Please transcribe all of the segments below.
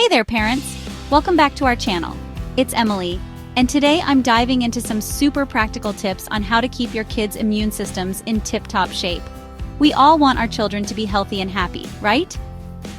Hey there, parents! Welcome back to our channel. It's Emily, and today I'm diving into some super practical tips on how to keep your kids' immune systems in tip-top shape. We all want our children to be healthy and happy, right?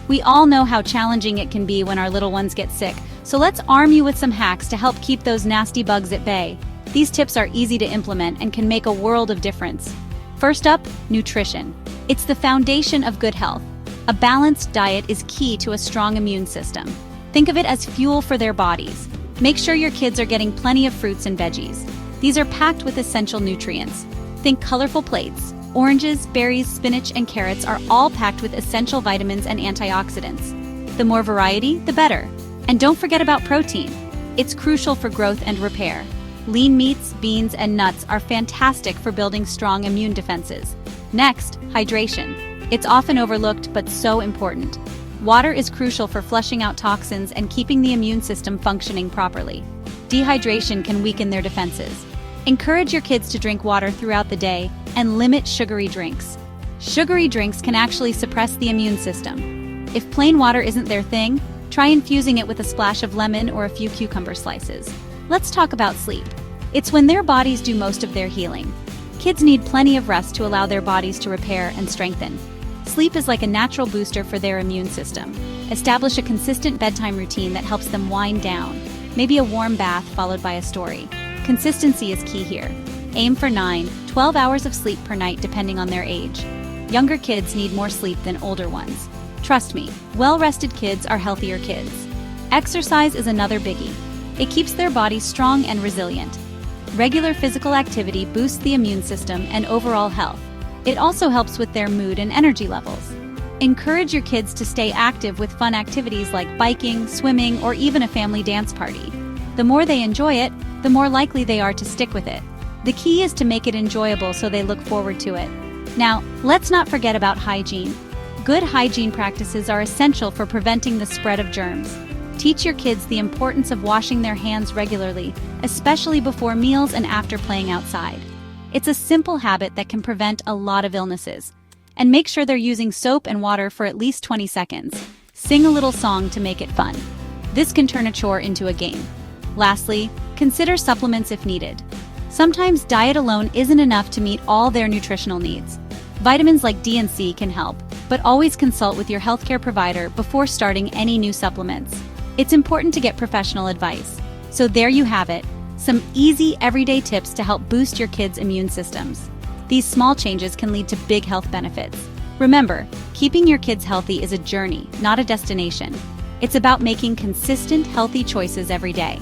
We all know how challenging it can be when our little ones get sick, so let's arm you with some hacks to help keep those nasty bugs at bay. These tips are easy to implement and can make a world of difference. First up, nutrition. It's the foundation of good health. A balanced diet is key to a strong immune system. Think of it as fuel for their bodies. Make sure your kids are getting plenty of fruits and veggies. These are packed with essential nutrients. Think colorful plates. Oranges, berries, spinach, and carrots are all packed with essential vitamins and antioxidants. The more variety, the better. And don't forget about protein. It's crucial for growth and repair. Lean meats, beans, and nuts are fantastic for building strong immune defenses. Next, hydration. It's often overlooked but so important. Water is crucial for flushing out toxins and keeping the immune system functioning properly. Dehydration can weaken their defenses. Encourage your kids to drink water throughout the day and limit sugary drinks. Sugary drinks can actually suppress the immune system. If plain water isn't their thing, try infusing it with a splash of lemon or a few cucumber slices. Let's talk about sleep. It's when their bodies do most of their healing. Kids need plenty of rest to allow their bodies to repair and strengthen. Sleep is like a natural booster for their immune system. Establish a consistent bedtime routine that helps them wind down. Maybe a warm bath followed by a story. Consistency is key here. Aim for 9-12 hours of sleep per night depending on their age. Younger kids need more sleep than older ones. Trust me, well-rested kids are healthier kids. Exercise is another biggie. It keeps their bodies strong and resilient. Regular physical activity boosts the immune system and overall health. It also helps with their mood and energy levels. Encourage your kids to stay active with fun activities like biking, swimming, or even a family dance party. The more they enjoy it, the more likely they are to stick with it. The key is to make it enjoyable so they look forward to it. Now, let's not forget about hygiene. Good hygiene practices are essential for preventing the spread of germs. Teach your kids the importance of washing their hands regularly, especially before meals and after playing outside. It's a simple habit that can prevent a lot of illnesses. And make sure they're using soap and water for at least 20 seconds. Sing a little song to make it fun. This can turn a chore into a game. Lastly, consider supplements if needed. Sometimes diet alone isn't enough to meet all their nutritional needs. Vitamins like D and C can help, but always consult with your healthcare provider before starting any new supplements. It's important to get professional advice. So there you have it. Some easy, everyday tips to help boost your kids' immune systems. These small changes can lead to big health benefits. Remember, keeping your kids healthy is a journey, not a destination. It's about making consistent, healthy choices every day.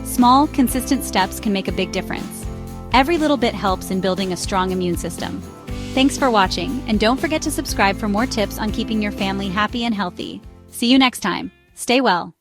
Small, consistent steps can make a big difference. Every little bit helps in building a strong immune system. Thanks for watching, and don't forget to subscribe for more tips on keeping your family happy and healthy. See you next time. Stay well.